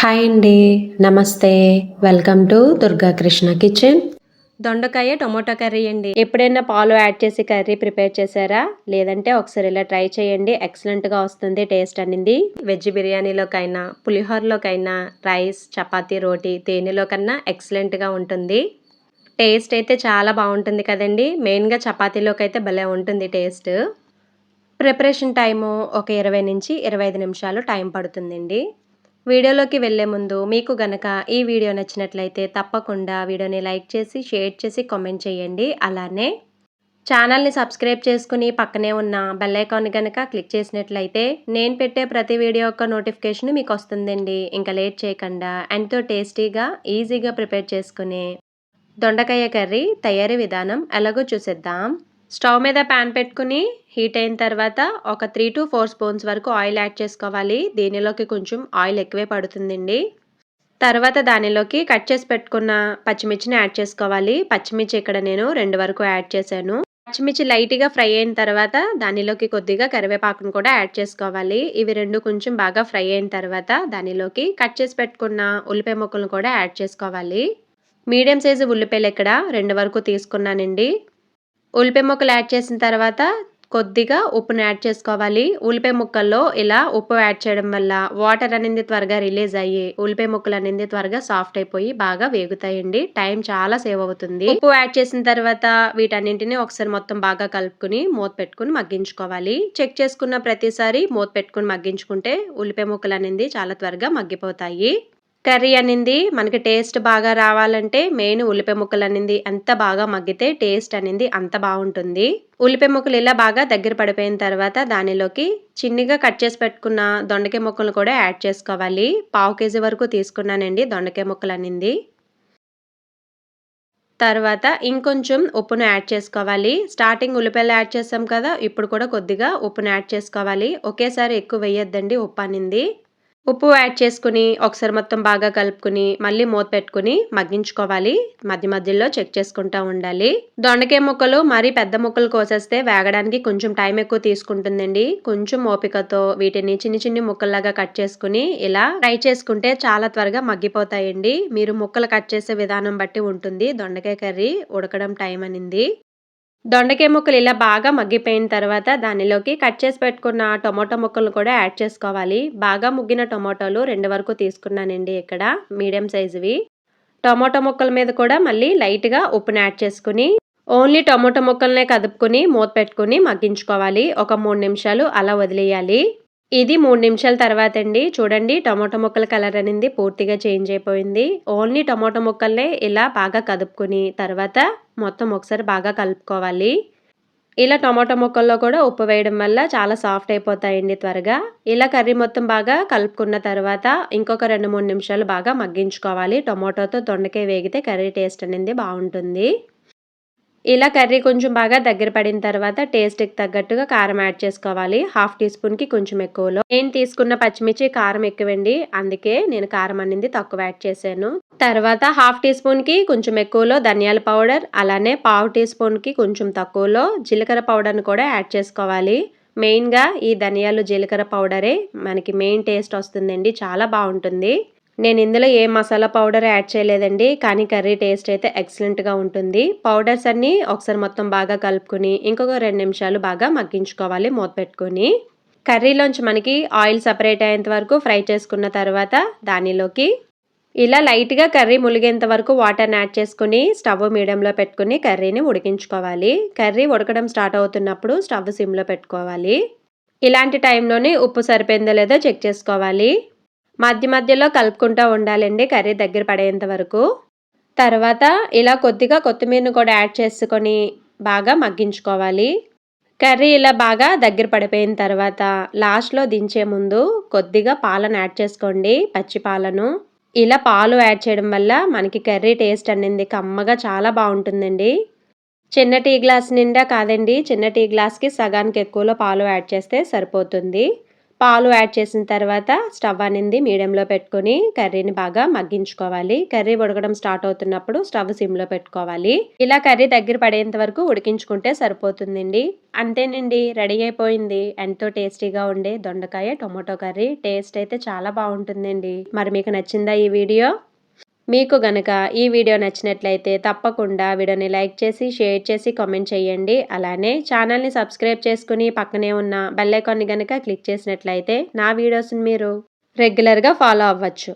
Hi అండి. నమస్తే. Welcome to Durga Krishna kitchen. దొండకాయ టొమాటో కర్రీ అండి. ఎప్పుడైనా పాలు యాడ్ చేసి కర్రీ ప్రిపేర్ చేశారా? లేదంటే ఒకసారి ఇలా ట్రై చేయండి. ఎక్సలెంట్‌గా వస్తుంది టేస్ట్ అనేది. వెజ్ బిర్యానీలోకైనా, పులిహోరలోకైనా, రైస్, చపాతీ, రోటీ, దేనిలో కన్నా ఎక్సలెంట్‌గా ఉంటుంది. టేస్ట్ అయితే చాలా బాగుంటుంది కదండీ! మెయిన్‌గా చపాతీలోకైతే భలే ఉంటుంది టేస్ట్. ప్రిపరేషన్ టైము ఒక 20-25 నిమిషాలు టైం పడుతుందండి. వీడియోలోకి వెళ్ళే ముందు మీకు గనక ఈ వీడియో నచ్చినట్లయితే తప్పకుండా వీడియోని లైక్ చేసి, షేర్ చేసి, కామెంట్ చేయండి. అలానే ఛానల్‌ని సబ్స్క్రైబ్ చేసుకుని పక్కనే ఉన్న బెల్ ఐకాన్ గనక క్లిక్ చేసినట్లయితే నేను పెట్టే ప్రతి వీడియో యొక్క నోటిఫికేషన్ మీకు వస్తుందండి. ఇంకా లేట్ చేయకుండా ఎంతో టేస్టీగా, ఈజీగా ప్రిపేర్ చేసుకునే దొండకాయ కర్రీ తయారీ విధానం ఎలాగో చూసేద్దాం. స్టవ్ మీద ప్యాన్ పెట్టుకుని హీట్ అయిన తర్వాత ఒక 3-4 స్పూన్స్ వరకు ఆయిల్ యాడ్ చేసుకోవాలి. దీనిలోకి కొంచెం ఆయిల్ ఎక్కువే పడుతుందండి. తర్వాత దానిలోకి కట్ చేసి పెట్టుకున్న పచ్చిమిర్చిని యాడ్ చేసుకోవాలి. పచ్చిమిర్చి ఇక్కడ నేను 2 వరకు యాడ్ చేశాను. పచ్చిమిర్చి లైట్‌గా ఫ్రై అయిన తర్వాత దానిలోకి కొద్దిగా కరివేపాకును కూడా యాడ్ చేసుకోవాలి. ఇవి 2 కొంచెం బాగా ఫ్రై అయిన తర్వాత దానిలోకి కట్ చేసి పెట్టుకున్న ఉల్లిపాయ ముక్కలను కూడా యాడ్ చేసుకోవాలి. మీడియం సైజు ఉల్లిపాయలు ఇక్కడ 2 వరకు తీసుకున్నానండి. ఉల్లిపాయ ముక్కలు యాడ్ చేసిన తర్వాత కొద్దిగా ఉప్పును యాడ్ చేసుకోవాలి. ఉల్లిపాయ ముక్కల్లో ఇలా ఉప్పు యాడ్ చేయడం వల్ల వాటర్ అనేది త్వరగా రిలీజ్ అయ్యి ఉల్లిపాయ ముక్కలు అనేది త్వరగా సాఫ్ట్ అయిపోయి బాగా వేగుతాయండి. టైం చాలా సేవ్ అవుతుంది. ఉప్పు యాడ్ చేసిన తర్వాత వీటన్నింటిని ఒకసారి మొత్తం బాగా కలుపుకుని మూత పెట్టుకుని మగ్గించుకోవాలి. చెక్ చేసుకున్న ప్రతిసారి మూత పెట్టుకుని మగ్గించుకుంటే ఉల్లిపాయ ముక్కలు అనేది చాలా త్వరగా మగ్గిపోతాయి. కర్రీ అనేది మనకి టేస్ట్ బాగా రావాలంటే మెయిన్ ఉల్లిపాయ ముక్కలు అనేది ఎంత బాగా మగ్గితే టేస్ట్ అనేది అంత బాగుంటుంది. ఉల్లిపాయ ముక్కలు ఇలా బాగా దగ్గర పడిపోయిన తర్వాత దానిలోకి చిన్నగా కట్ చేసి పెట్టుకున్న దొండకాయ ముక్కలు కూడా యాడ్ చేసుకోవాలి. 1/2 కేజీ వరకు తీసుకున్నానండి దొండకాయ ముక్కలు అనేది. తర్వాత ఇంకొంచెం ఉప్పును యాడ్ చేసుకోవాలి. స్టార్టింగ్ ఉల్లిపాయలు యాడ్ చేసాం కదా, ఇప్పుడు కూడా కొద్దిగా ఉప్పును యాడ్ చేసుకోవాలి. ఒకేసారి ఎక్కువ వేయొద్దండి ఉప్పు అనేది. ఉప్పు యాడ్ చేసుకుని ఒకసారి మొత్తం బాగా కలుపుకుని మళ్ళీ మూత పెట్టుకుని మగ్గించుకోవాలి. మధ్య మధ్యలో చెక్ చేసుకుంటూ ఉండాలి. దొండకాయ ముక్కలు మరీ పెద్ద ముక్కలు కోసేస్తే వేగడానికి కొంచెం టైం ఎక్కువ తీసుకుంటుందండి. కొంచెం ఓపికతో వీటిని చిన్ని చిన్ని ముక్కల్లాగా కట్ చేసుకుని ఇలా ఫ్రై చేసుకుంటే చాలా త్వరగా మగ్గిపోతాయండి. మీరు ముక్కలు కట్ చేసే విధానం బట్టి ఉంటుంది దొండకాయ కర్రీ ఉడకడం టైం అనేది. దొండకాయ ముక్కలు ఇలా బాగా మగ్గిపోయిన తర్వాత దానిలోకి కట్ చేసి పెట్టుకున్న టొమాటో ముక్కలను కూడా యాడ్ చేసుకోవాలి. బాగా ముగ్గిన టొమాటోలు 2 వరకు తీసుకున్నానండి ఇక్కడ మీడియం సైజువి. టొమాటో ముక్కల మీద కూడా మళ్ళీ లైట్‌గా ఉప్పుని యాడ్ చేసుకుని ఓన్లీ టొమాటో ముక్కలనే కదుపుకుని మూత పెట్టుకుని మగ్గించుకోవాలి. ఒక 3 నిమిషాలు అలా వదిలేయాలి. ఇది 3 నిమిషాల తర్వాత అండి చూడండి టొమాటో ముక్కల కలర్ అనేది పూర్తిగా చేంజ్ అయిపోయింది. ఓన్లీ టొమాటో ముక్కల్నే ఇలా బాగా కదుపుకుని తర్వాత మొత్తం ఒకసారి బాగా కలుపుకోవాలి. ఇలా టొమాటో ముక్కల్లో కూడా ఉప్పు వేయడం వల్ల చాలా సాఫ్ట్ అయిపోతాయండి త్వరగా. ఇలా కర్రీ మొత్తం బాగా కలుపుకున్న తర్వాత ఇంకొక 2-3 నిమిషాలు బాగా మగ్గించుకోవాలి. టొమాటోతో దొండకాయ వేగితే కర్రీ టేస్ట్ అనేది బాగుంటుంది. ఇలా కర్రీ కొంచెం బాగా దగ్గర పడిన తర్వాత టేస్ట్‌కి తగ్గట్టుగా కారం యాడ్ చేసుకోవాలి. 1/2 టీ స్పూన్‌కి కొంచెం ఎక్కువలో. నేను తీసుకున్న పచ్చిమిర్చి కారం ఎక్కువండి. అందుకే నేను కారం అనేది తక్కువ యాడ్ చేశాను. తర్వాత 1/2 టీ స్పూన్‌కి కొంచెం ఎక్కువలో ధనియాల పౌడర్, అలానే 1/2 టీ స్పూన్‌కి కొంచెం తక్కువలో జీలకర్ర పౌడర్‌ని కూడా యాడ్ చేసుకోవాలి. మెయిన్‌గా ఈ ధనియాలు, జీలకర్ర పౌడరే మనకి మెయిన్ టేస్ట్ వస్తుందండి. చాలా బాగుంటుంది. నేను ఇందులో ఏ మసాలా పౌడర్ యాడ్ చేయలేదండి. కానీ కర్రీ టేస్ట్ అయితే ఎక్సలెంట్‌గా ఉంటుంది. పౌడర్స్ అన్నీ ఒకసారి మొత్తం బాగా కలుపుకొని ఇంకొక 2 నిమిషాలు బాగా మగ్గించుకోవాలి మూత పెట్టుకొని. కర్రీలోంచి మనకి ఆయిల్ సెపరేట్ అయ్యేంత వరకు ఫ్రై చేసుకున్న తర్వాత దానిలోకి ఇలా లైట్‌గా కర్రీ ములిగేంత వరకు వాటర్‌ని యాడ్ చేసుకొని స్టవ్ మీడియంలో పెట్టుకొని కర్రీని ఉడికించుకోవాలి. కర్రీ ఉడకడం స్టార్ట్ అవుతున్నప్పుడు స్టవ్ సిమ్‌లో పెట్టుకోవాలి. ఇలాంటి టైంలోనే ఉప్పు సరిపోయిందో లేదో చెక్ చేసుకోవాలి. మధ్య మధ్యలో కలుపుకుంటూ ఉండాలండి కర్రీ దగ్గర పడేంత వరకు. తర్వాత ఇలా కొద్దిగా కొత్తిమీరను కూడా యాడ్ చేసుకొని బాగా మగ్గించుకోవాలి. కర్రీ ఇలా బాగా దగ్గర పడిపోయిన తర్వాత లాస్ట్‌లో దించే ముందు కొద్దిగా పాలను యాడ్ చేసుకోండి. పచ్చి పాలను. ఇలా పాలు యాడ్ చేయడం వల్ల మనకి కర్రీ టేస్ట్ అనేది కమ్మగా చాలా బాగుంటుందండి. చిన్న టీ గ్లాస్ నిండా కాదండి, చిన్న టీ గ్లాస్‌కి సగానికి ఎక్కువలో పాలు యాడ్ చేస్తే సరిపోతుంది. పాలు యాడ్ చేసిన తర్వాత స్టవ్ అనేది మీడియంలో పెట్టుకొని కర్రీని బాగా మగ్గించుకోవాలి. కర్రీ ఉడకడం స్టార్ట్ అవుతున్నప్పుడు స్టవ్ సిమ్‌లో పెట్టుకోవాలి. ఇలా కర్రీ దగ్గర పడేంత వరకు ఉడికించుకుంటే సరిపోతుందండి. అంతేనండి, రెడీ అయిపోయింది. ఎంతో టేస్టీగా ఉండే దొండకాయ టొమాటో కర్రీ. టేస్ట్ అయితే చాలా బావుంటుందండి. మరి మీకు నచ్చిందా ఈ వీడియో? మీకు గనక ఈ వీడియో నచ్చినట్లయితే తప్పకుండా వీడియోని లైక్ చేసి, షేర్ చేసి, కామెంట్ చేయండి. అలానే ఛానల్‌ని సబ్స్క్రైబ్ చేసుకొని పక్కనే ఉన్న బెల్ ఐకాన్‌ని గనక క్లిక్ చేసినట్లయితే నా వీడియోస్‌ని మీరు రెగ్యులర్‌గా ఫాలో అవ్వచ్చు.